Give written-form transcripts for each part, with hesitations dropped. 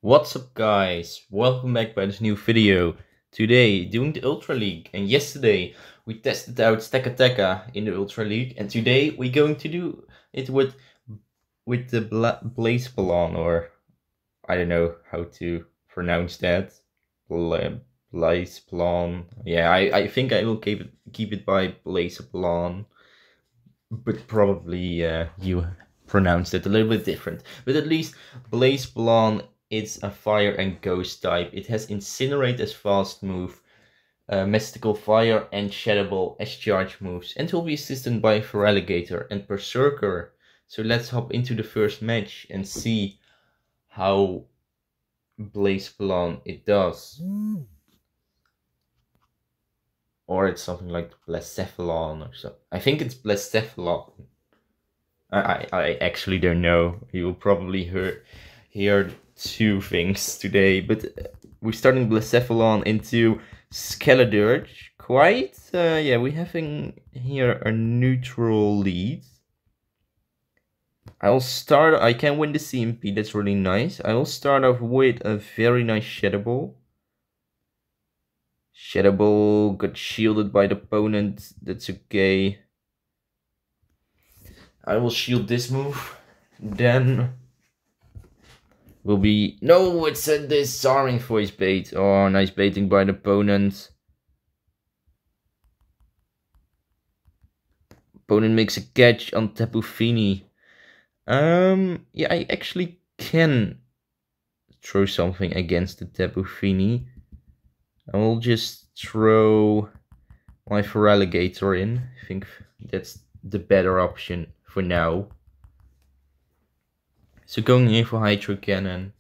What's up guys, welcome back by this new video. Today doing the Ultra League, and yesterday we tested out Stakataka in the Ultra League, and today we're going to do it with the Blacephalon, or I don't know how to pronounce that. Blacephalon. Yeah, I think I will keep it by Blacephalon, but probably you pronounced it a little bit different. But at least Blacephalon, it's a fire and ghost type. It has Incinerate as fast move, Mystical Fire and Shadowball as charge moves, and will be assisted by Feraligatr and Perrserker. So let's hop into the first match and see how Blacephalon it does. Or it's something like Blacephalon or so. I think it's Blacephalon. I actually don't know. You will probably hear two things today, but we're starting Blacephalon into Skeledirge. Quite, yeah, we're having here a neutral lead. I can win the CMP, that's really nice. I will start off with a very nice Shadowball. Shadowball got shielded by the opponent, that's okay. I will shield this move, then will be... No, it's a disarming voice bait. Oh, nice baiting by the opponent. Opponent makes a catch on Tapu Fini. Yeah, I actually can throw something against the Tapu Fini. I will just throw my Feraligatr in. I think that's the better option for now. So going here for Hydro Cannon.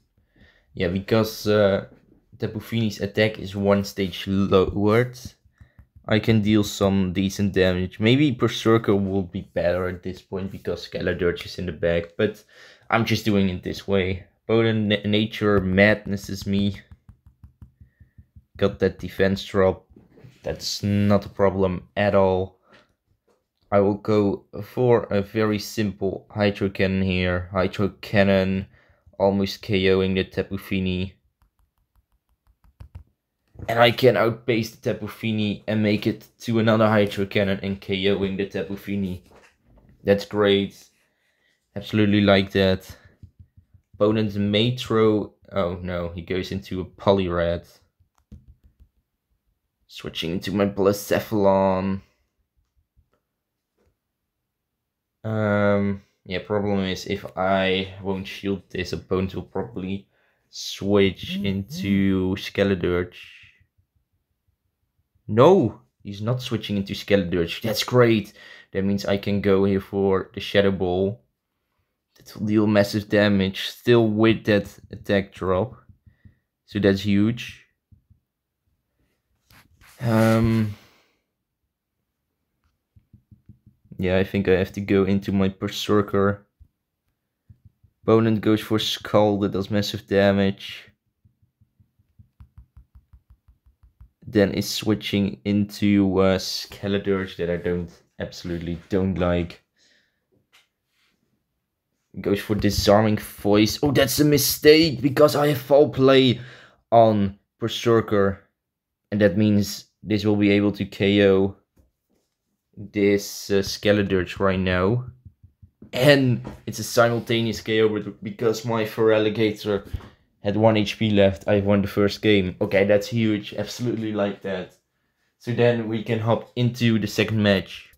Yeah, because Tapu Fini's attack is one stage lowered, I can deal some decent damage. Maybe Perrserker will be better at this point because Skeledirge is in the back, but I'm just doing it this way. Opponent Nature madnesses me. Got that defense drop. That's not a problem at all. I will go for a very simple Hydro Cannon here. Hydro Cannon, almost KOing the Tapu Fini. And I can outpace the Tapu Fini and make it to another Hydro Cannon and KOing the Tapu Fini. That's great. Absolutely like that. Opponent may throw... Oh no, he goes into a Poliwrath. Switching into my Blacephalon. Yeah, problem is if I won't shield this, opponent will probably switch into Skeledirge. No, he's not switching into Skeledirge. That's great. That means I can go here for the Shadow Ball. That will deal massive damage, still with that attack drop. So that's huge. Yeah, I think I have to go into my Perrserker. Opponent goes for Skull, that does massive damage. Then is switching into Skeledirge that I absolutely don't like. Goes for Disarming Voice. Oh, that's a mistake because I have Foul Play on Perrserker. And that means this will be able to KO this Skeledirge right now. And it's a simultaneous KO because my Feraligatr had 1 HP left. I won the first game. Okay, that's huge. Absolutely like that. So then we can hop into the second match.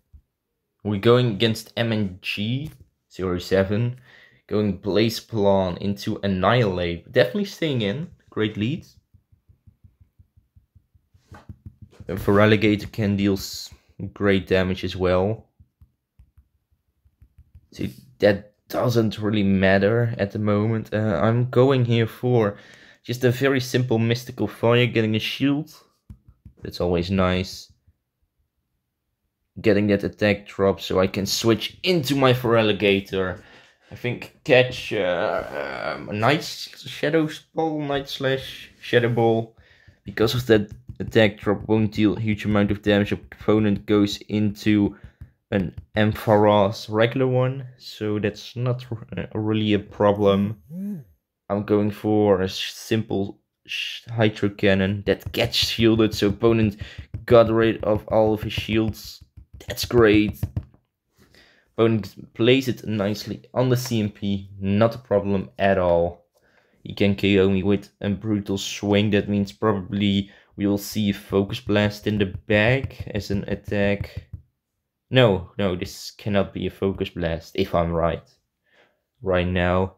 We're going against MNG07. Going Blacephalon into Annihilate. Definitely staying in. Great lead. Feraligatr can deal great damage as well. So that doesn't really matter at the moment. I'm going here for just a very simple Mystical Fire, getting a shield. That's always nice. Getting that attack drop so I can switch into my Feraligatr. I think catch Night Shadow Ball, Night Slash Shadow Ball. Because of that attack drop won't deal a huge amount of damage. Opponent goes into an Ampharos regular one, so that's not really a problem. I'm going for a simple hydro cannon that gets shielded, so opponent got rid of all of his shields. That's great. Opponent plays it nicely on the CMP, not a problem at all. He can KO me with a brutal swing. That means probably we will see a focus blast in the back as an attack. No, this cannot be a focus blast if I'm right now.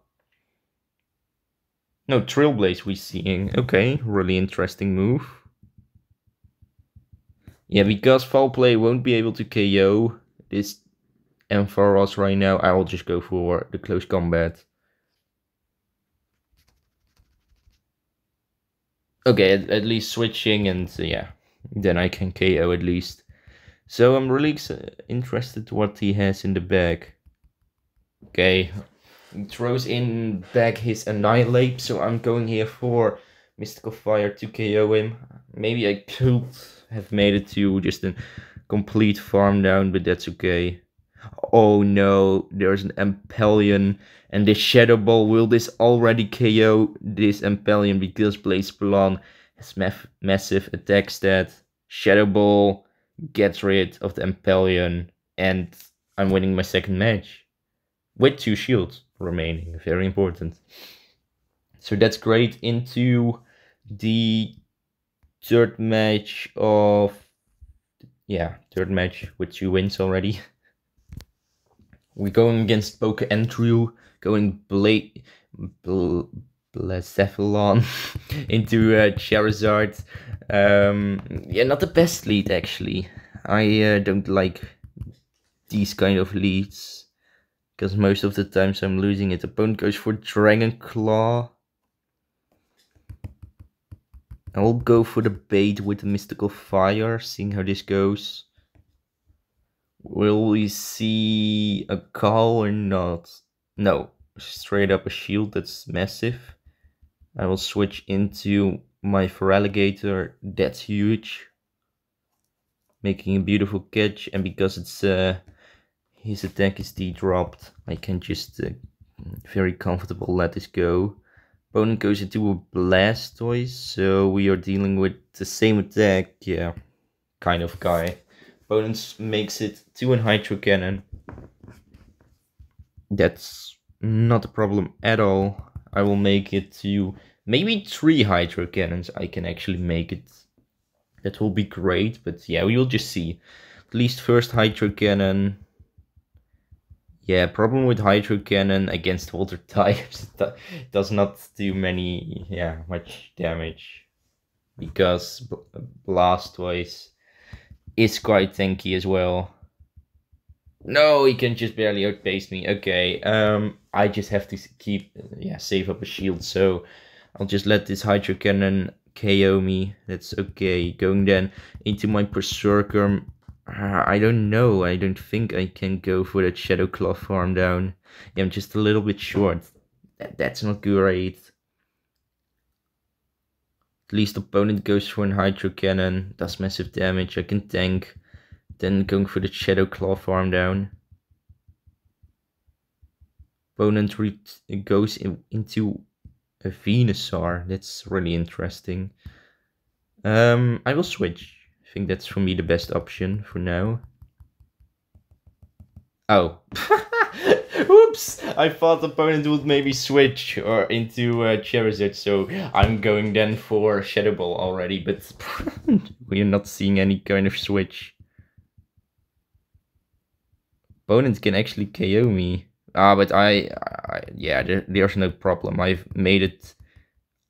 No, Trailblaze we're seeing. Okay, really interesting move. Yeah, because foul play won't be able to KO this Ampharos right now, I will just go for the close combat. Okay, at least switching, and yeah, then I can KO at least. So I'm really interested what he has in the bag. Okay, he throws in back his Annihilate, so I'm going here for Mystical Fire to KO him. Maybe I could have made it to just a complete farm down, but that's okay. Oh no, there's an Empelion, and this Shadow Ball, will this already KO this Empelion? Because Blacephalon has massive attack stat. Shadow Ball gets rid of the Empelion, and I'm winning my second match. With 2 shields remaining, very important. So that's great. Into the third match with 2 wins already. We're going against Poke Entru, going Blacephalon into Charizard. Yeah, not the best lead actually. I don't like these kind of leads, because most of the times I'm losing it. Opponent goes for Dragon Claw. I'll go for the bait with the Mystical Fire, seeing how this goes. Will we see a call or not? No, straight up a shield, that's massive. I will switch into my Feraligatr, that's huge. Making a beautiful catch, and because it's his attack is D-dropped, I can just very comfortable let this go. Opponent goes into a Blastoise, so we are dealing with the same attack, yeah, kind of guy. Opponent makes it to a Hydro Cannon. That's not a problem at all. I will make it to maybe 3 Hydro Cannons. I can actually make it. That will be great, but yeah, we will just see. At least first Hydro Cannon. Yeah, problem with Hydro Cannon against water types, does not do much damage, because Blastoise is quite tanky as well. No, he can just barely outpace me. Okay, I just have to save up a shield, so I'll just let this Hydro Cannon KO me. That's okay. Going then into my Perrserker. I don't know. I don't think I can go for that Shadow Claw farm down. Yeah, I'm just a little bit short. That's not great. At least opponent goes for an Hydro Cannon, does massive damage, I can tank. Then going for the Shadow Claw farm down. Opponent goes into a Venusaur, that's really interesting. I will switch. I think that's for me the best option for now. Oh. Oops! I thought the opponent would maybe switch or into Charizard, so I'm going then for Shadow Ball already, but we're not seeing any kind of switch. Opponent can actually KO me. But there's no problem. I've made it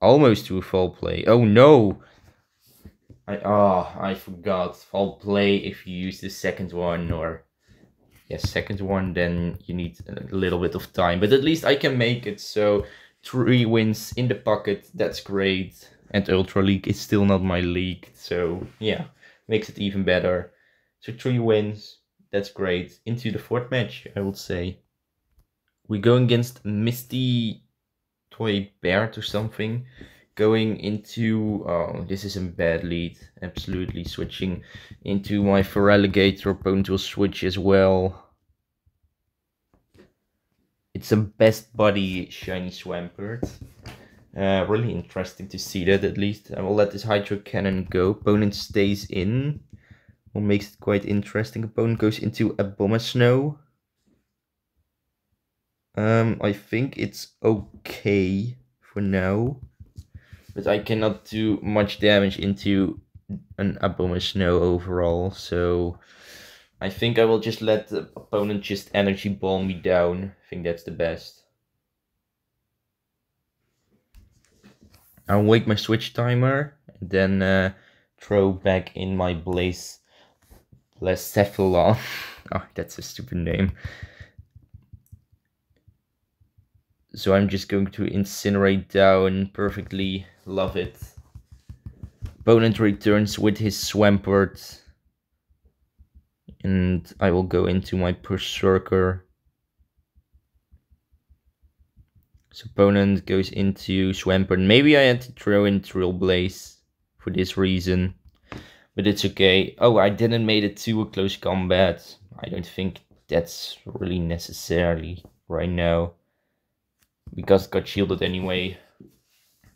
almost to a foul play. Oh no! I forgot. Foul play if you use the second one, or second one, then you need a little bit of time, but at least I can make it. So 3 wins in the pocket, that's great. And Ultra League is still not my league, so yeah, makes it even better. So 3 wins, that's great. Into the 4th match, I would say. We're going against Misty Toy Bear or something. Going into, this is a bad lead, absolutely. Switching into my Feraligatr, opponent will switch as well. It's a best body shiny Swampert. Really interesting to see that, at least. I will let this Hydro Cannon go. Opponent stays in. What makes it quite interesting. Opponent goes into Abomasnow. I think it's okay for now. But I cannot do much damage into an Abomasnow overall, so I think I will just let the opponent just Energy Ball me down. I think that's the best. I'll wait my switch timer, and then throw back in my Blacephalon. Oh, that's a stupid name. So I'm just going to incinerate down perfectly. Love it. Opponent returns with his Swampert. And I will go into my Perrserker. So opponent goes into Swampert. Maybe I had to throw in Drill Blaze for this reason. But it's okay. Oh, I didn't make it to a close combat. I don't think that's really necessary right now. Because it got shielded anyway.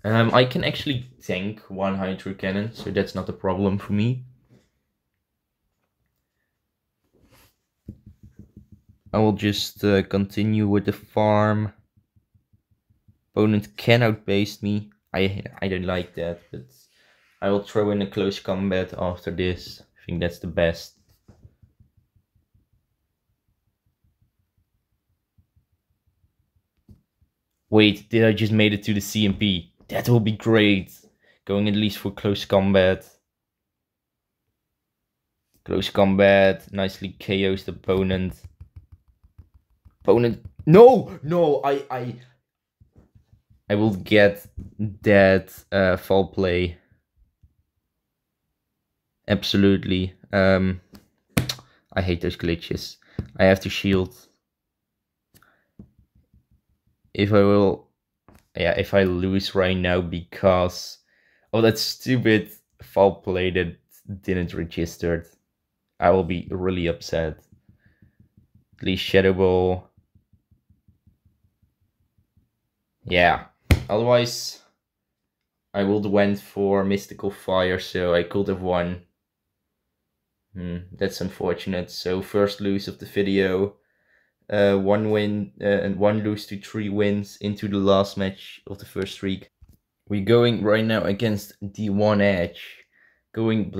I can actually tank one Hydro Cannon, so that's not a problem for me. I will just continue with the farm. Opponent can outbase me. I don't like that, but I will throw in a close combat after this. I think that's the best. Wait, did I just made it to the CMP? That will be great. Going at least for close combat. Close combat. Nicely KOs the opponent. Opponent. No! No! I will get that foul play. Absolutely. I hate those glitches. I have to shield. If I lose right now because of that stupid foul play that didn't register, I will be really upset. At least Shadow Ball. Yeah. Otherwise, I would went for Mystical Fire, so I could have won. That's unfortunate. So first lose of the video. 1 win and 1 lose to 3 wins into the last match of the first streak. We're going right now against D1 Edge. Going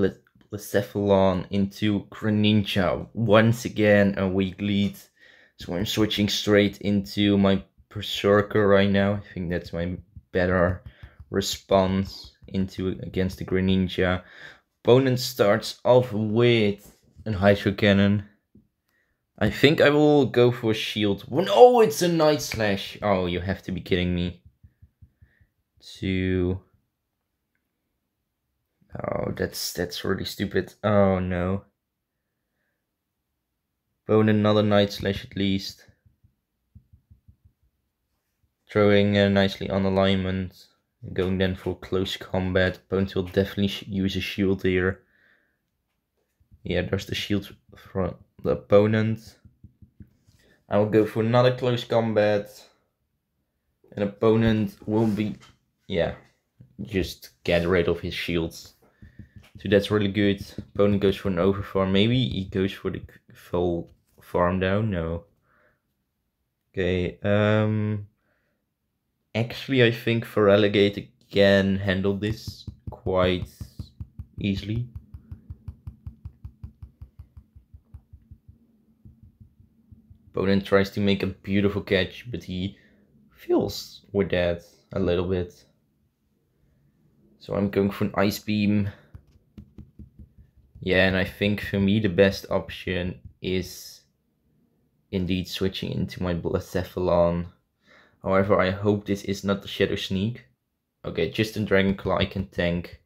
Blacephalon into Greninja. Once again a weak lead. So I'm switching straight into my Perrserker right now. I think that's my better response against the Greninja. Opponent starts off with a Hydro Cannon. I think I will go for a shield. Oh, it's a Night Slash. Oh, you have to be kidding me. Oh, that's really stupid. Oh no. Bone another Night Slash at least. Throwing nicely on alignment. Going then for close combat. Opponent will definitely use a shield here. Yeah, there's the shield from the opponent. I will go for another close combat. An opponent will be, just get rid of his shields. So that's really good. Opponent goes for an overfarm. Maybe he goes for the full farm down. No. Okay. Actually, I think Feraligatr can handle this quite easily. Opponent tries to make a beautiful catch, but he fails with that a little bit. So I'm going for an Ice Beam. Yeah, and I think for me the best option is indeed switching into my Blacephalon. However, I hope this is not the Shadow Sneak. Okay, just a Dragon Claw I can tank.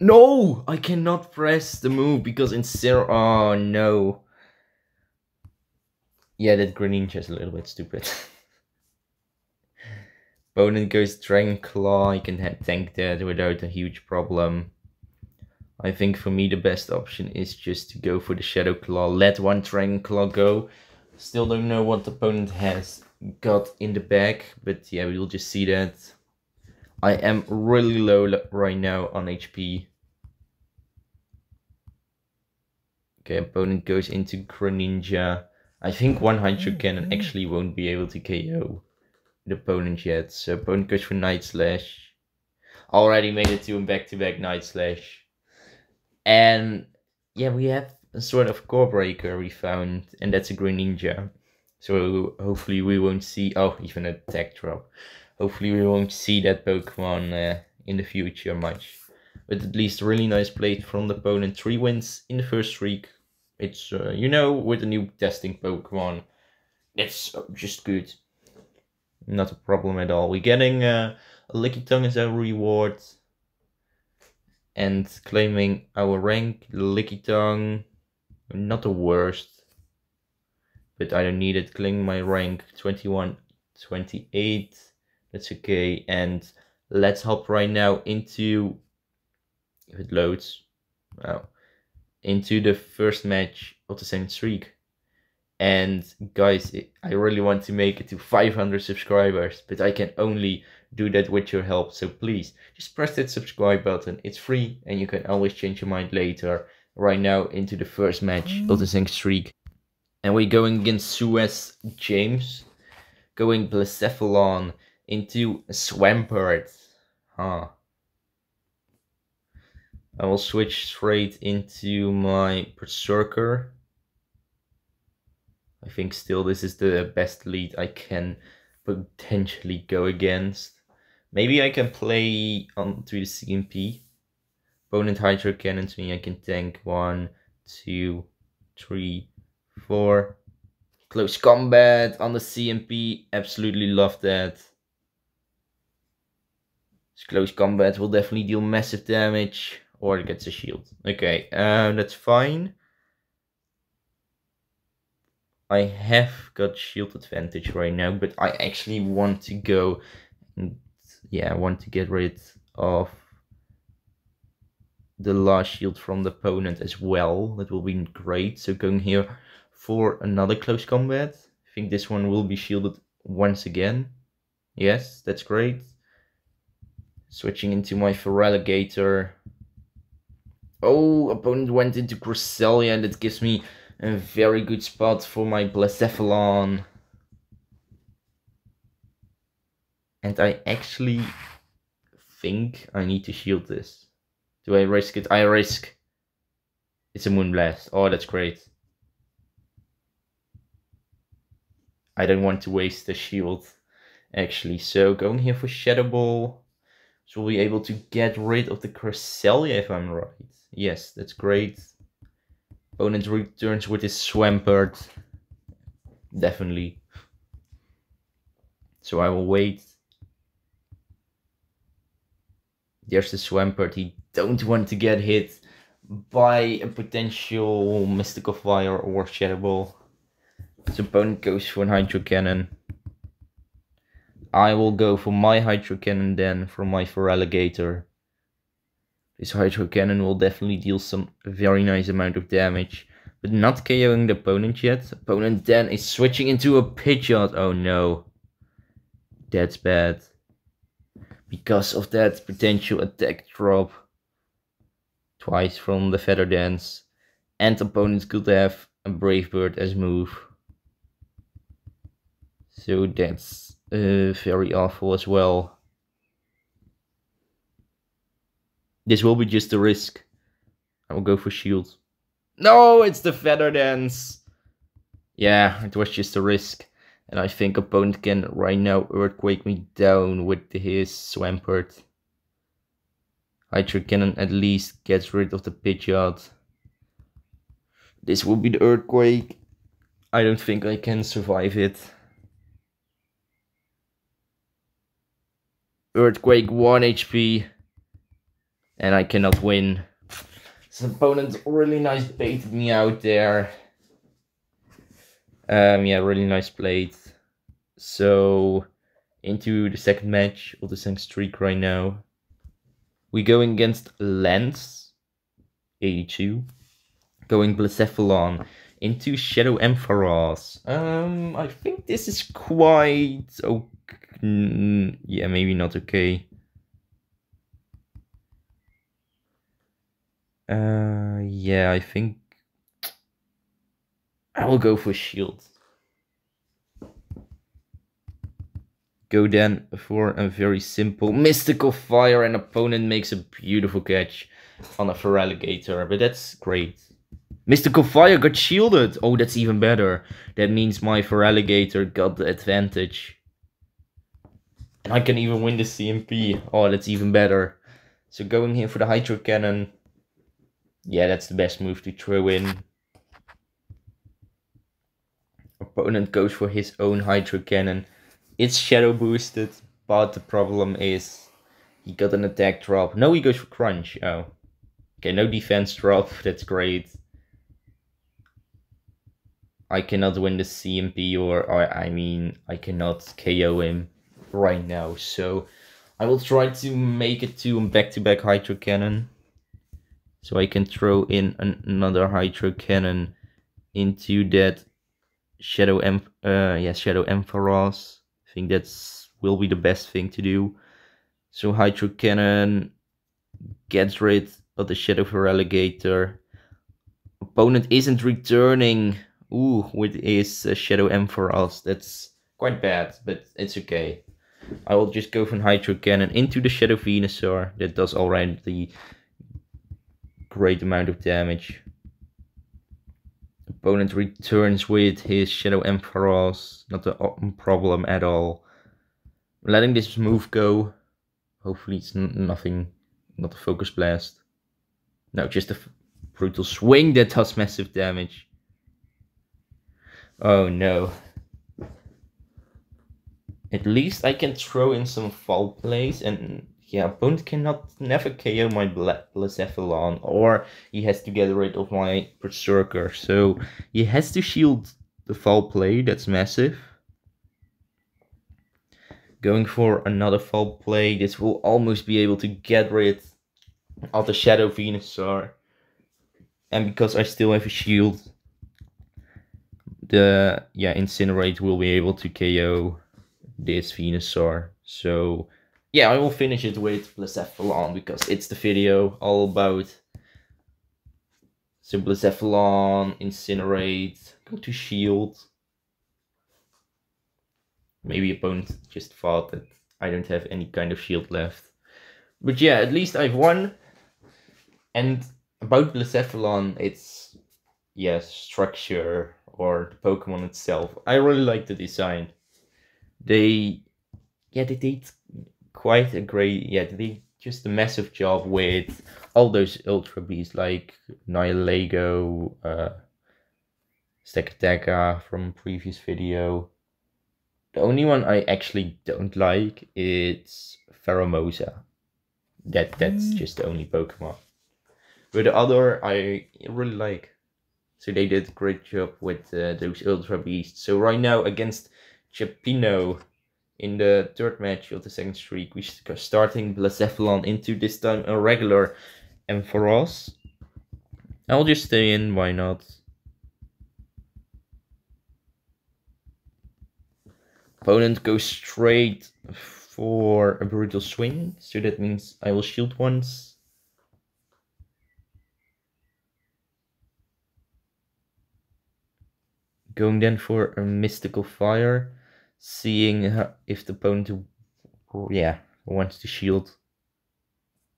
No! I cannot press the move because oh no. Yeah, that Greninja is a little bit stupid. Opponent goes Dragon Claw, I can tank that without a huge problem. I think for me the best option is just to go for the Shadow Claw, let one Dragon Claw go. Still don't know what the opponent has got in the bag, but yeah, we'll just see that. I am really low right now on HP. Okay, opponent goes into Greninja. I think one Hydro Cannon actually won't be able to KO the opponent yet. So opponent goes for Night Slash. Already made it to a back-to-back Night Slash. And yeah, we have a sort of core breaker we found, and that's a Greninja. So hopefully we won't see, oh, even an attack drop. Hopefully we won't see that Pokemon in the future much. But at least a really nice play from the opponent. 3 wins in the first streak. It's, you know, with a new testing Pokemon, that's just good. Not a problem at all. We're getting a Lickitung as our reward. And claiming our rank. Lickitung, not the worst. But I don't need it. Claiming my rank 21, 28. That's okay. And let's hop right now into, if it loads, wow, into the first match of the second streak. And guys, I really want to make it to 500 subscribers, but I can only do that with your help. So please, just press that subscribe button. It's free and you can always change your mind later. Right now into the first match of the second streak. And we're going against Suez James. Going Blacephalon into Swampert. Huh. I will switch straight into my Perrserker. I think still this is the best lead I can potentially go against. Maybe I can play onto the CMP. Opponent Hydro Cannons me, I can tank 1, 2, 3, 4. Close combat on the CMP, absolutely love that. This close combat will definitely deal massive damage. Or it gets a shield. Okay, that's fine. I have got shield advantage right now, but I actually want to go and, yeah, I want to get rid of the last shield from the opponent as well. That will be great. So going here for another close combat. I think this one will be shielded once again. Yes, that's great. Switching into my Feraligatr. Oh, opponent went into Cresselia, and that gives me a very good spot for my Blacephalon. And I actually think I need to shield this. Do I risk it? I risk. It's a Moonblast. Oh, that's great. I don't want to waste the shield, actually. So going here for Shadow Ball. So we'll be able to get rid of the Cresselia if I'm right. Yes, that's great. Opponent returns with his Swampert. Definitely. So I will wait. There's the Swampert. He don't want to get hit by a potential Mystical Fire or Shadow Ball. So opponent goes for an Hydro Cannon. I will go for my Hydro Cannon then for my Feraligatr. This Hydro Cannon will definitely deal some very nice amount of damage, but not KOing the opponent yet. Opponent then is switching into a Pidgeot. Oh no. That's bad. Because of that potential attack drop. Twice from the Feather Dance. And opponents could have a Brave Bird as move. So that's very awful as well. This will be just a risk. I will go for shield. No, it's the Feather Dance. Yeah, it was just a risk. And I think opponent can right now Earthquake me down with his Swampert. Hydro Cannon at least gets rid of the Pidgeot. This will be the Earthquake. I don't think I can survive it. Earthquake 1 HP. And I cannot win. This opponent really nice baited me out there. Yeah, really nice played. So, into the second match of the second streak right now. We're going against Lance, 82. Going Blacephalon into Shadow Ampharos. I think this is quite okay. Yeah, maybe not okay. Yeah, I think I will go for shield. Go then for a very simple mystical fire, and opponent makes a beautiful catch on a Feraligatr, but that's great. Mystical fire got shielded. Oh, that's even better. That means my Feraligatr got the advantage. And I can even win the CMP. Oh, that's even better. So going here for the Hydro Cannon. Yeah, that's the best move to throw in. Opponent goes for his own Hydro Cannon. It's shadow boosted, but the problem is he got an attack drop. No, he goes for Crunch. Oh. Okay, no defense drop. That's great. I cannot win the CMP, or I mean, I cannot KO him right now. So I will try to make it to a back-to-back Hydro Cannon. So I can throw in another Hydro Cannon into that Shadow Ampharos. I think that's will be the best thing to do. So Hydro Cannon gets rid of the Shadow Feraligatr. Opponent isn't returning. Ooh, with his Shadow Ampharos. That's quite bad, but it's okay. I will just go from Hydro Cannon into the Shadow Venusaur. That does already the great amount of damage. Opponent returns with his Shadow Ampharos. Not a problem at all. Letting this move go. Hopefully it's nothing. Not a Focus Blast. No, just a brutal swing that does massive damage. Oh no. At least I can throw in some foul plays, and yeah, opponent cannot never KO my Blacephalon, or he has to get rid of my Perrserker. So he has to shield the foul play. That's massive. Going for another foul play. This will almost be able to get rid of the Shadow Venusaur. And because I still have a shield, the Incinerate will be able to KO this Venusaur. So yeah, I will finish it with Blacephalon because it's the video all about. So Blacephalon, Incinerate, go to shield. Maybe opponent just thought that I don't have any kind of shield left. But yeah, at least I've won. And about Blacephalon, it's structure or the Pokemon itself. I really like the design. They did quite a great, they did just a massive job with all those Ultra Beasts like Nihilego, Stakataka from previous video. The only one I actually don't like is Pheromosa. That's just the only Pokemon. But the other I really like. So they did a great job with those Ultra Beasts. So right now against Chapino in the third match of the second streak, we are starting Blacephalon into this time a regular Ampharos. I'll just stay in, why not? Opponent goes straight for a brutal swing, so that means I will shield once. Going then for a mystical fire, seeing if the opponent wants to shield.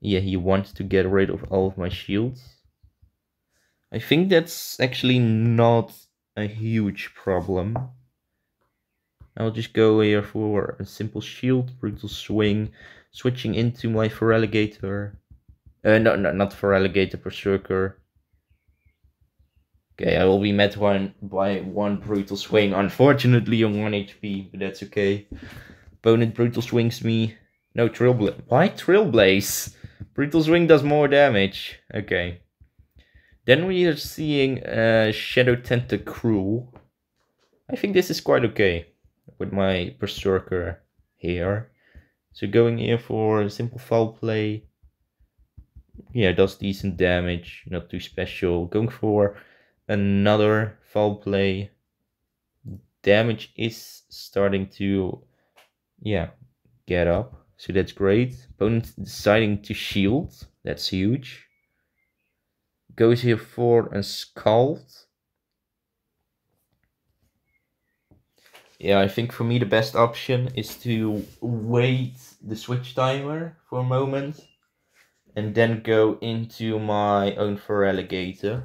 Yeah, he wants to get rid of all of my shields. I think that's actually not a huge problem. I'll just go here for a simple shield, brutal swing, switching into my Feraligatr. No, not Feraligatr, Perrserker. Okay, I will be met by one brutal swing. Unfortunately on 1 HP, but that's okay. Opponent brutal swings me. No, Trailblaze. Why Trailblaze? Brutal swing does more damage. Okay. Then we are seeing Shadow Tentacruel. I think this is quite okay with my Perrserker here. So going here for a simple foul play. Yeah, does decent damage, not too special. Going for another foul play. Damage is starting to, yeah, get up. So that's great. Opponent deciding to shield. That's huge. Goes here for a Scald. Yeah, I think for me the best option is to wait the switch timer for a moment and then go into my own Feraligatr,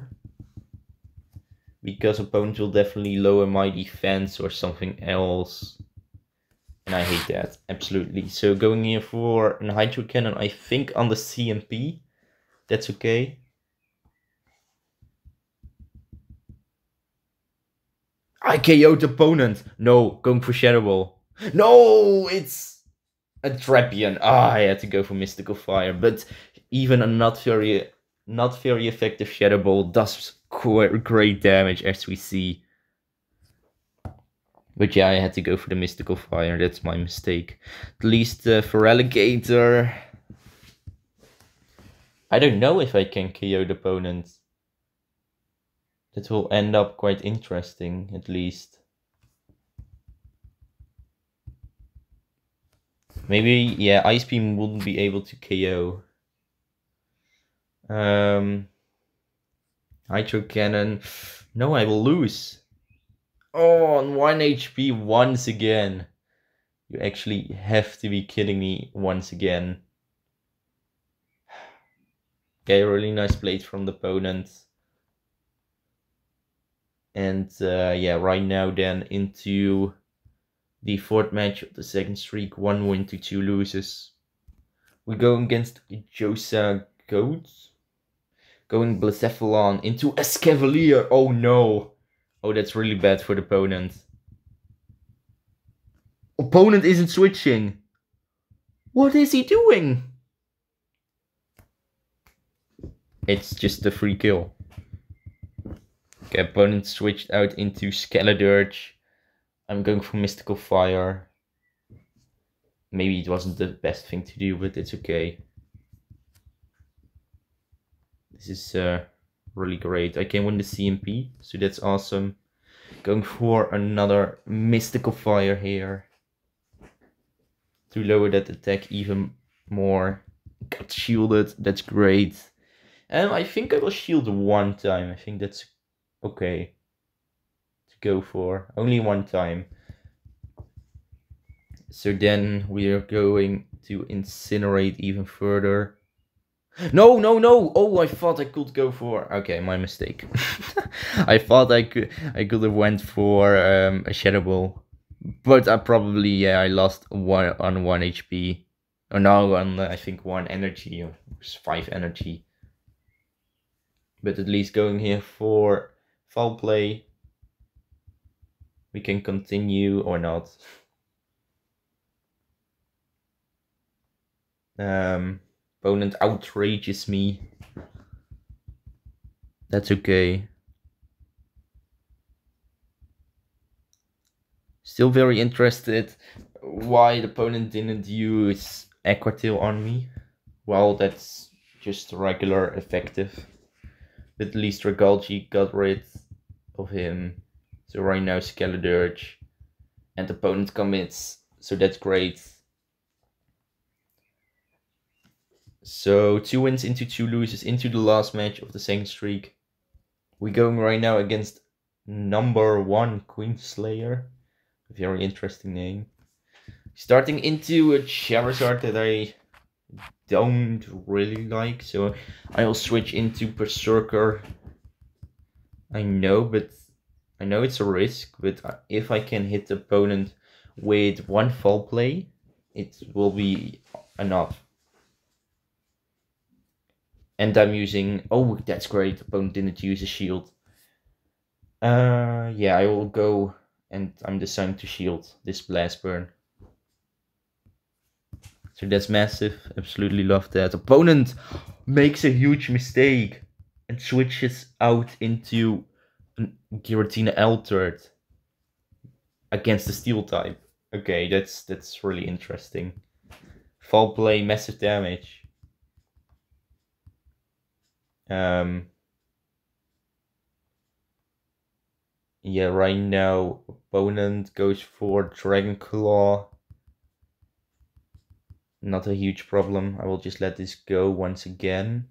because opponents will definitely lower my defense or something else, and I hate that, absolutely. So going here for an Hydro Cannon, I think on the CMP, that's okay. I KO'd the opponent. No, going for Shadow Ball. No, it's a Drapion. I had to go for Mystical Fire, but even a not very effective Shadow Ball does great damage, as we see. But yeah, I had to go for the Mystical Fire. That's my mistake. At least Feraligatr. I don't know if I can KO the opponent. That will end up quite interesting, at least. Maybe, yeah, Ice Beam wouldn't be able to KO. Hydro Cannon. No, I will lose. Oh, on 1 HP once again. You actually have to be kidding me once again. Okay, really nice play from the opponent. And yeah, right now then into the fourth match of the second streak. 1 win to 2 losses. We go against Josa Goats. Going Blacephalon into Escavalier. Oh no. Oh, that's really bad for the opponent. Opponent isn't switching. What is he doing? It's just a free kill. Okay, opponent switched out into Skeledirge. I'm going for Mystical Fire. Maybe it wasn't the best thing to do, but it's okay. This is really great. I can win the CMP, so that's awesome. Going for another Mystical Fire here to lower that attack even more. Got shielded, that's great. And I think I will shield one time. I think that's okay to go for. Only one time. So then we are going to incinerate even further. No, no, no! Oh, I thought I could go for... Okay, my mistake. I thought I could have went for a Shadow Ball. But I probably, yeah, I lost one on 1 HP. Oh no, on I think 1 energy, or 5 energy. But at least going here for foul play. We can continue or not. Opponent outrages me. That's okay. Still very interested why the opponent didn't use Aquatail on me. Well, that's just regular effective. But at least Regalgi got rid of him. So right now Skeledirge. And the opponent commits. So that's great. So 2 wins into 2 losses into the last match of the second streak. We're going right now against number 1 Queen Slayer. Very interesting name. Starting into a Charizard that I don't really like. So I'll switch into Perrserker. I know it's a risk, but if I can hit the opponent with 1 foul play, it will be enough. And I'm using... Oh, that's great. Opponent didn't use a shield. Yeah, I will go and I'm deciding to shield this Blast Burn. So that's massive. Absolutely love that. Opponent makes a huge mistake and switches out into a Giratina Altered against the Steel type. Okay, that's really interesting. Foul play, massive damage. Yeah, right now opponent goes for Dragon Claw. Not a huge problem. I will just let this go once again.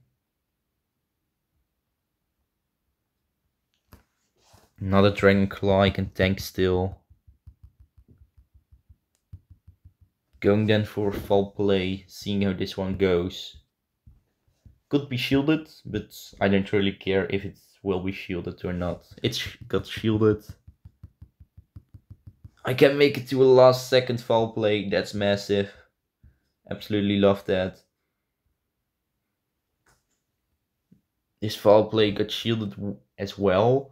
Another Dragon Claw, I can tank still. Going then for foul play, seeing how this one goes. Could be shielded, but I don't really care if it will be shielded or not. It's got shielded. I can make it to a last second foul play, that's massive. Absolutely love that. This foul play got shielded as well.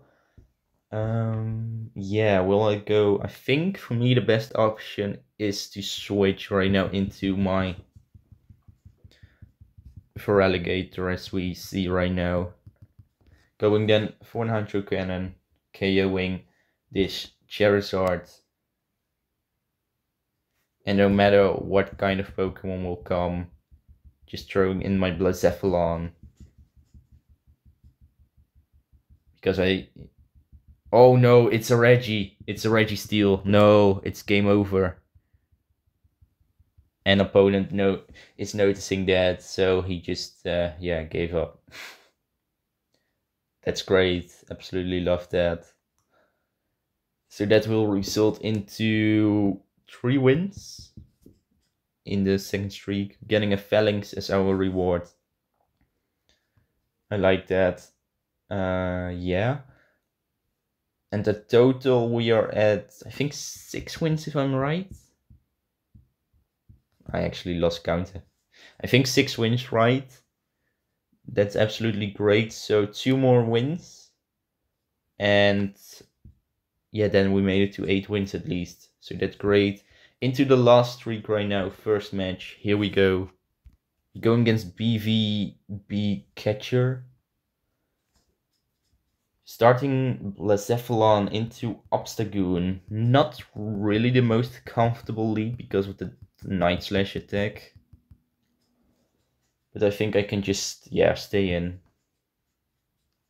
Yeah, will I go? I think for me the best option is to switch right now into my Feraligatr, as we see right now. Going then for an Hydro Cannon, KOing this Charizard. And no matter what kind of Pokemon will come, just throwing in my Blacephalon. Because oh no, it's a Reggie. It's a Registeel. No, it's game over. And opponent is noticing that, so he just yeah, gave up. That's great. Absolutely love that. So that will result into 3 wins in the second streak, getting a Phalanx as our reward. I like that. Yeah. And the total we are at, I think 6 wins if I'm right. I actually lost count. I think 6 wins, right? That's absolutely great. So 2 more wins. And yeah, then we made it to 8 wins at least. So that's great. Into the last streak right now. First match. Here we go. Going against BVB Catcher. Starting Blacephalon into Obstagoon. Not really the most comfortable lead because of the Night Slash attack. But I think I can just, yeah, stay in.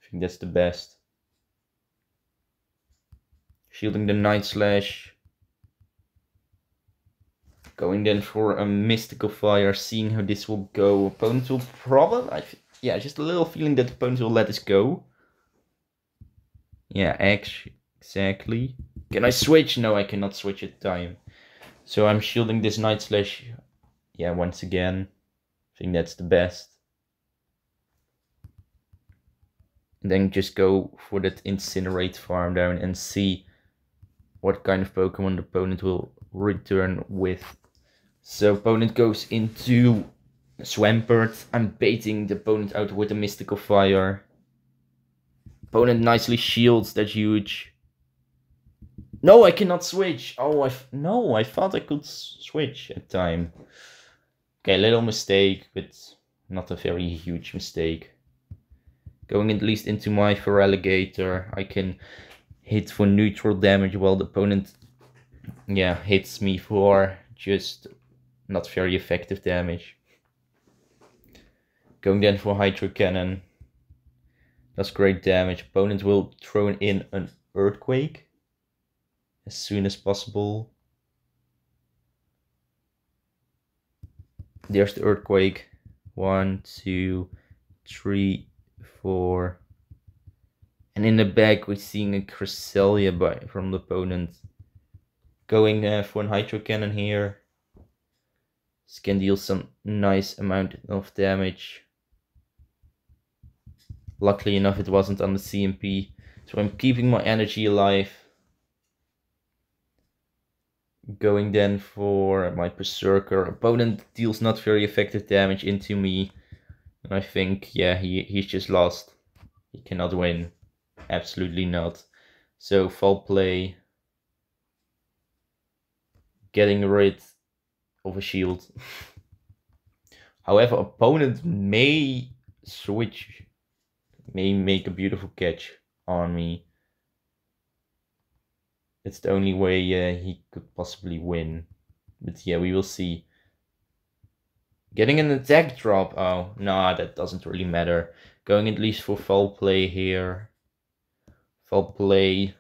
I think that's the best. Shielding the Night Slash. Going then for a Mystical Fire, seeing how this will go. Opponent will probably, yeah, just a little feeling that the opponent will let this go. Yeah, exactly. Can I switch? No, I cannot switch at time. So I'm shielding this Night Slash, yeah, once again. I think that's the best. And then just go for that Incinerate farm down and see what kind of Pokemon the opponent will return with. So opponent goes into Swampert. I'm baiting the opponent out with a Mystical Fire. Opponent nicely shields, that's huge. No, I cannot switch. Oh, no, I thought I could switch at time. Okay, little mistake, but not a very huge mistake. Going at least into my Feraligatr, I can hit for neutral damage while the opponent, yeah, hits me for just not very effective damage. Going then for Hydro Cannon. That's great damage. Opponent will throw in an Earthquake as soon as possible. There's the Earthquake. 1, 2, 3, 4. And in the back we're seeing a Cresselia from the opponent. Going for an Hydro Cannon here. This can deal some nice amount of damage. Luckily enough it wasn't on the CMP. So I'm keeping my energy alive. Going then for my Perrserker. Opponent deals not very effective damage into me. And I think, yeah, he's just lost. He cannot win. Absolutely not. So foul play. Getting rid of a shield. However, opponent may switch. May make a beautiful catch on me. It's the only way he could possibly win. But yeah, we will see. Getting an attack drop. Oh, nah, that doesn't really matter. Going at least for foul play here. Foul play.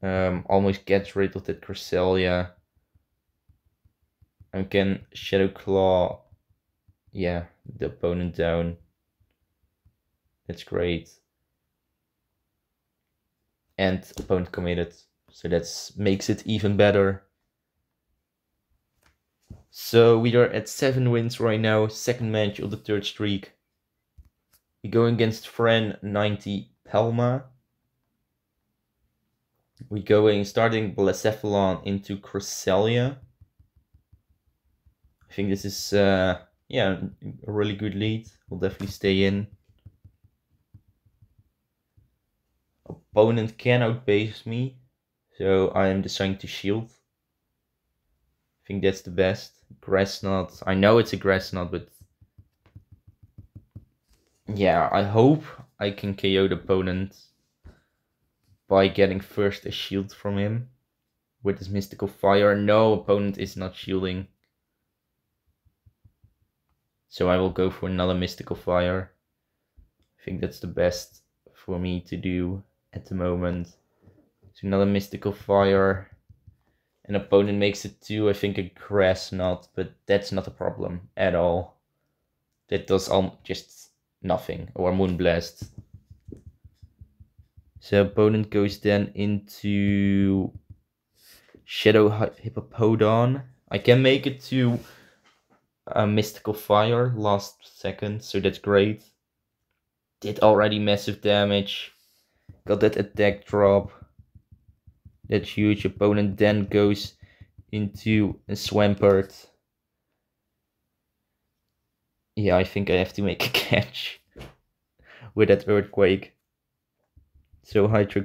Almost gets rid of that Cresselia. And can Shadow Claw, yeah, the opponent down. That's great. And opponent committed. So that makes it even better. So we are at 7 wins right now. Second match of the third streak. We go against Fran 90 Palma. We going starting Blacephalon into Cresselia. I think this is yeah, a really good lead. We'll definitely stay in. Opponent can outbase me, so I am deciding to shield. I think that's the best. Grass Knot. I know it's a Grass Knot, but yeah, I hope I can KO the opponent by getting first a shield from him with his Mystical Fire. No, opponent is not shielding. So I will go for another Mystical Fire. I think that's the best for me to do at the moment. So another Mystical Fire. An opponent makes it too, I think, a Grass Knot, but that's not a problem at all. That does just nothing. Or Moonblast. So opponent goes then into Shadow Hippopodon. I can make it to a Mystical Fire last second, so that's great. Did already massive damage. Got that attack drop. That's huge. Opponent then goes into a Swampert. Yeah, I think I have to make a catch with that Earthquake. So Hydro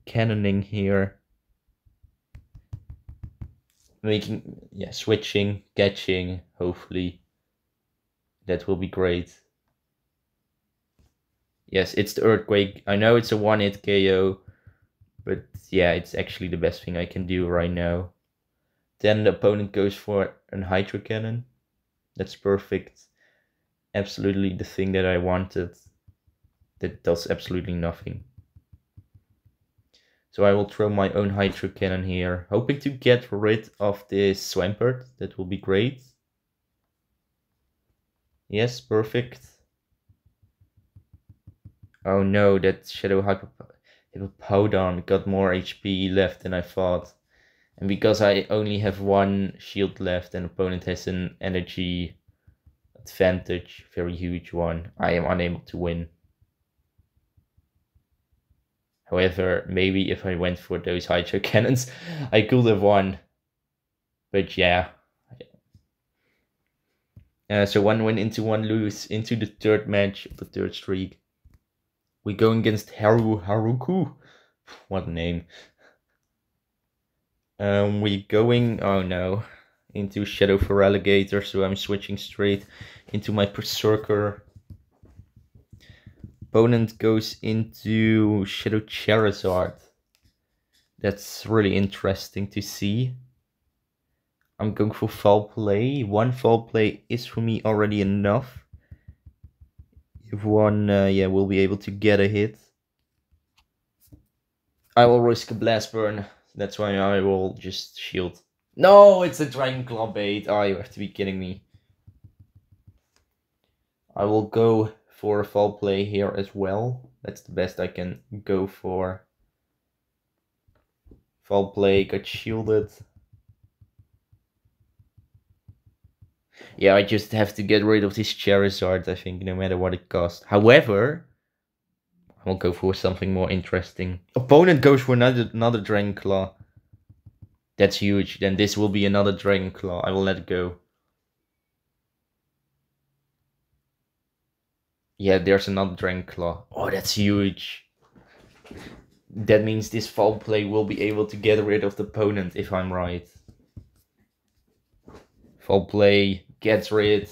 Cannoning here. Making, yeah, switching, catching, hopefully. That will be great. Yes, it's the Earthquake. I know it's a one-hit KO. But yeah, it's actually the best thing I can do right now. Then the opponent goes for an Hydro Cannon. That's perfect. Absolutely the thing that I wanted. That does absolutely nothing. So I will throw my own Hydro Cannon here. Hoping to get rid of this Swampert. That will be great. Yes, perfect. Oh no, that Shadow Hippopodon got more HP left than I thought. And because I only have one shield left and opponent has an energy advantage, very huge one, I am unable to win. However, maybe if I went for those Hydro Cannons, I could have won. But yeah. So 1 win into 1 lose into the third match of the third streak. We go against Haruku. What a name. We going, oh no, into Shadow Feraligatr, so I'm switching straight into my Perrserker. Opponent goes into Shadow Charizard. That's really interesting to see. I'm going for Foul Play. 1 Foul Play is for me already enough. If one, yeah, will be able to get a hit. I will risk a Blast Burn. That's why I will just shield. No, it's a Dragon Claw bait. Oh, you have to be kidding me. I will go for a Foul Play here as well. That's the best I can go for. Foul Play, got shielded. Yeah, I just have to get rid of this Charizard, I think, no matter what it costs. However, I will go for something more interesting. Opponent goes for another Dragon Claw. That's huge. Then this will be another Dragon Claw. I will let it go. Yeah, there's another Dragon Claw. Oh, that's huge. That means this Foul Play will be able to get rid of the opponent, if I'm right. Foul Play gets rid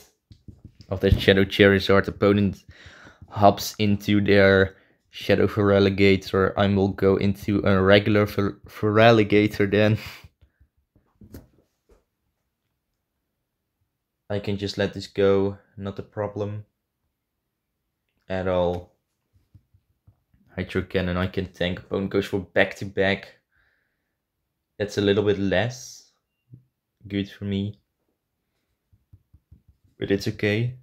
of that Shadow Charizard. Opponent hops into their Shadow Feraligatr. I will go into a regular Feraligatr then. I can just let this go, not a problem at all. Hydro Cannon, I can tank. Opponent goes for back-to-back. That's a little bit less good for me, but it's okay.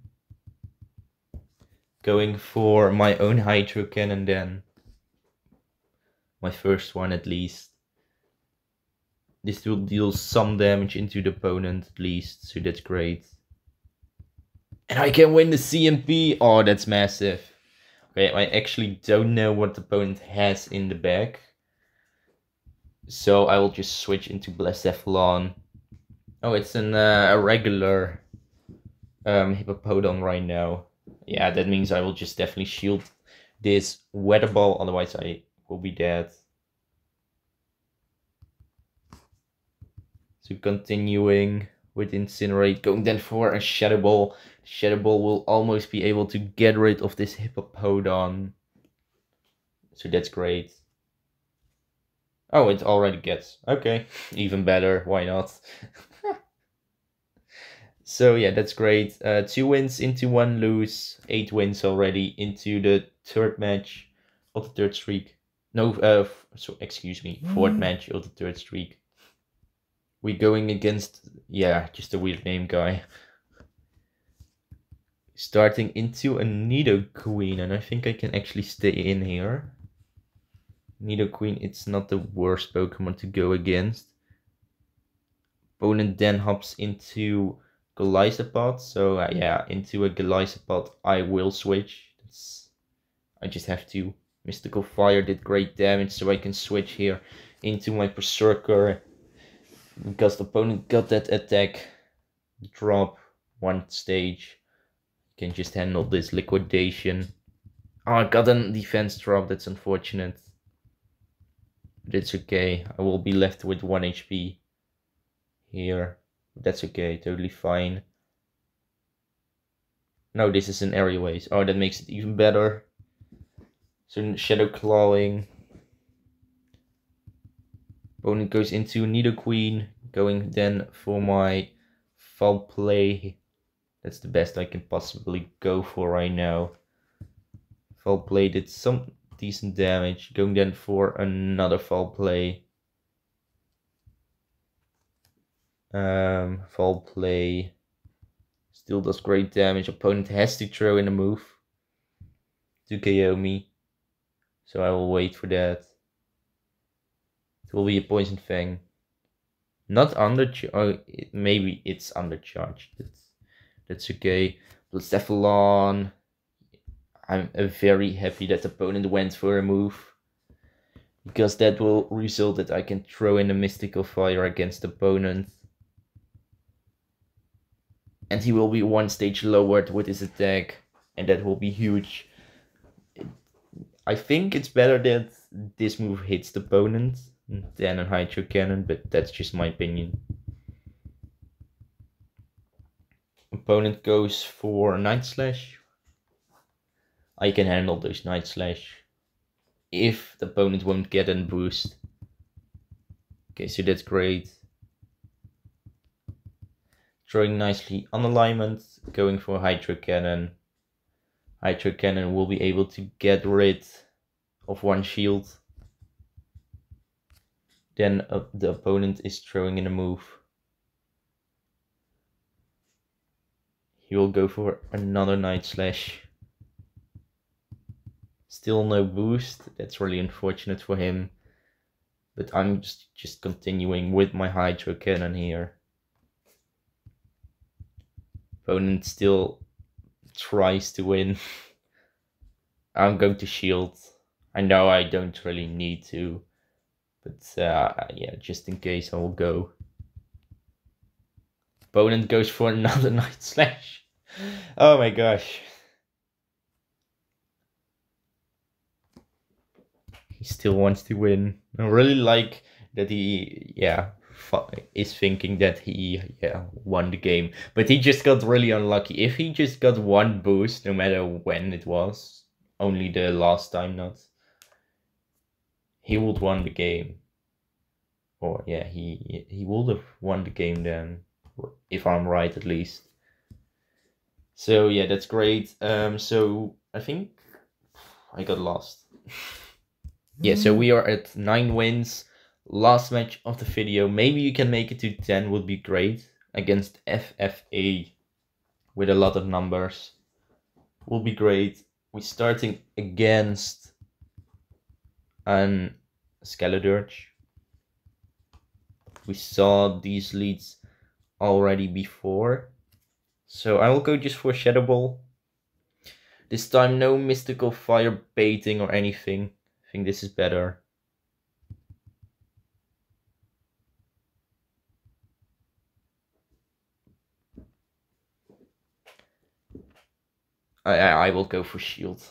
Going for my own hydro cannon then. My first one at least. This will deal some damage into the opponent at least, so that's great. And I can win the CMP! Oh, that's massive. Okay, I actually don't know what the opponent has in the bag. So I will just switch into Blacephalon. Oh, it's a regular Hippopodon right now. Yeah, that means I will just definitely shield this weather ball, otherwise I will be dead. So continuing with Incinerate, going then for a Shadow Ball. Shadow Ball will almost be able to get rid of this Hippopodon. So that's great. Oh, it already gets. Okay, even better, why not? So yeah, that's great. 2 wins into 1 lose. 8 wins already into the third match of the third streak. No, so excuse me, fourth match of the third streak. We're going against, yeah, just a weird name guy. Starting into a Nidoqueen, and I think I can actually stay in here. Nidoqueen, it's not the worst Pokemon to go against. Opponent then hops into Golisopod, so yeah, into a Golisopod I will switch. I just have to. Mystical Fire did great damage, so I can switch here into my Perrserker. Because the opponent got that attack drop one stage, can just handle this liquidation. Oh, I got a defense drop, that's unfortunate. But it's okay, I will be left with 1 HP here. That's okay, totally fine. No, this is an area waste. Oh, that makes it even better. So Shadow Clawing. Opponent goes into Nidoqueen, going then for my Foul Play. That's the best I can possibly go for right now. Foul Play did some decent damage, going then for another Foul Play. Foul Play still does great damage. Opponent has to throw in a move to KO me, so I will wait for that. It will be a Poison Fang. Not undercharged. Oh, maybe it's undercharged. That's okay. Blacephalon. I'm very happy that the opponent went for a move, because that will result that I can throw in a Mystical Fire against the opponent. And he will be 1 stage lowered with his attack, and that will be huge. I think it's better that this move hits the opponent than a Hydro Cannon, but that's just my opinion. Opponent goes for Night Slash. I can handle those Night Slash if the opponent won't get a boost. Okay, so that's great. Throwing nicely on alignment, going for Hydro Cannon. Hydro Cannon will be able to get rid of 1 shield. Then the opponent is throwing in a move. He will go for another Night Slash. Still no boost, that's really unfortunate for him. But I'm just continuing with my Hydro Cannon here. Opponent still tries to win. I'm going to shield. I know I don't really need to, but yeah, just in case I will go. Opponent goes for another Night Slash. Oh my gosh. He still wants to win. I really like that he, yeah, is thinking that he, yeah, won the game. But he just got really unlucky. If he just got 1 boost, no matter when it was, only the last time not, he would won the game. Or yeah, he would have won the game then, if I'm right at least. So yeah, that's great. So I think I got lost. Yeah, so we are at 9 wins, Last match of the video. Maybe you can make it to 10 would be great. Against FFA with a lot of numbers. Will be great. We're starting against an Skeledirge. We saw these leads already before. So I will go just for Shadow Ball. This time no mystical fire baiting or anything. I think this is better. I will go for shield.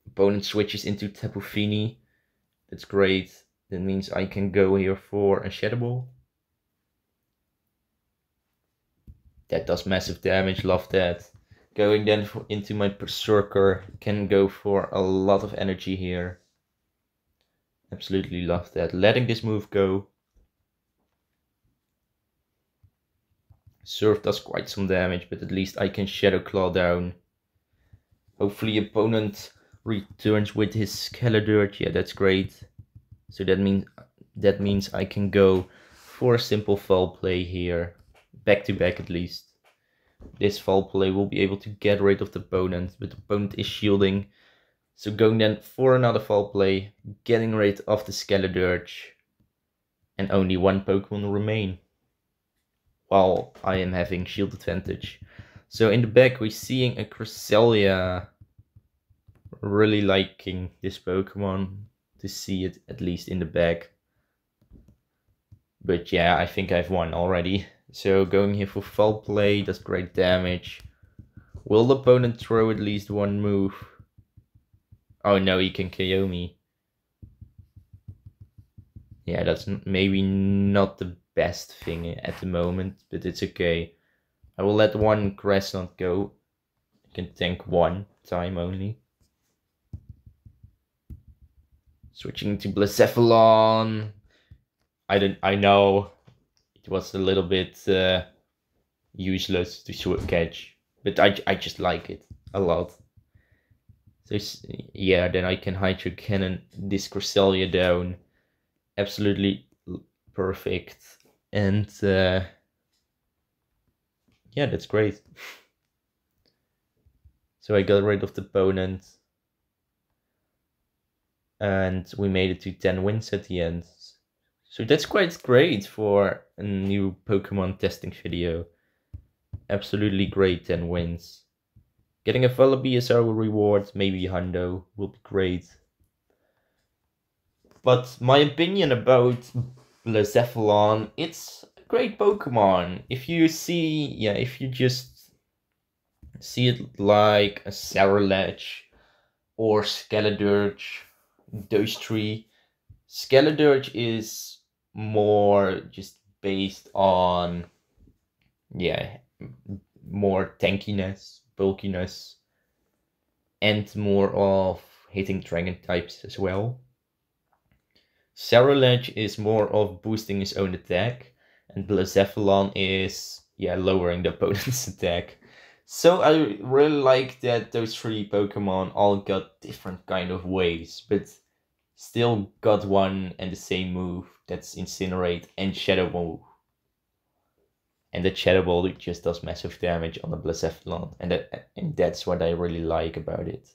Opponent switches into Tapu Fini. That's great. That means I can go here for a Shadow Ball. That does massive damage, love that. Going then into my Perrserker, can go for a lot of energy here. Absolutely love that. Letting this move go. Surf does quite some damage, but at least I can Shadow Claw down. Hopefully opponent returns with his Skeledirge. Yeah, that's great. So that means I can go for a simple foul play here. Back to back at least. This foul play will be able to get rid of the opponent, but the opponent is shielding. So going then for another foul play, getting rid of the Skeledirge. And only one Pokemon remain. While I am having shield advantage. So in the back we're seeing a Cresselia. Really liking this Pokemon to see it at least in the back. But yeah, I think I've won already. So going here for foul play, does great damage. Will the opponent throw at least one move? Oh no, he can KO me. Yeah, that's maybe not the best thing at the moment, but it's okay. I will let one Crescent go. I can tank one time only. Switching to Blacephalon. I know it was a little bit useless to catch, but I just like it a lot. So yeah, then I can Hydro Cannon this Cresselia down. Absolutely perfect. And yeah, that's great. So I got rid of the opponent. And we made it to 10 wins at the end. So that's quite great for a new Pokemon testing video. Absolutely great 10 wins. Getting a Vullaby as our reward, maybe Hundo, will be great. But my opinion about Blacephalon, it's a great Pokemon. If you just see it like a Feraligatr or Skeledirge, those three. Skeledirge is more just based on, yeah, more tankiness, bulkiness, and more of hitting dragon types as well. Feraligatr is more of boosting his own attack, and Blacephalon is, yeah, lowering the opponent's attack. So I really like that those three Pokemon all got different kind of ways, but still got one and the same move. That's Incinerate and Shadow Ball. And the Shadow Ball just does massive damage on the Blacephalon, and that's what I really like about it.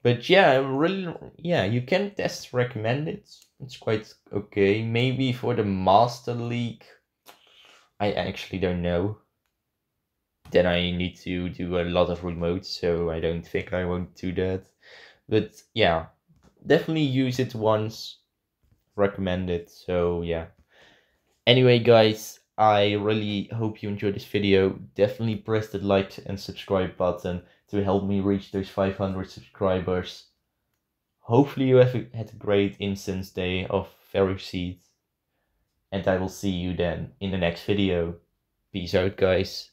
But yeah, you can test recommend it. It's quite okay. Maybe for the Master League, I actually don't know. Then I need to do a lot of remotes, so I don't think I won't do that. But yeah, definitely use it once. Recommend it. So yeah. Anyway, guys, I really hope you enjoyed this video. Definitely press the like and subscribe button to help me reach those 500 subscribers. Hopefully you have had a great instance day of Ferroseed. And I will see you then in the next video. Peace out, guys.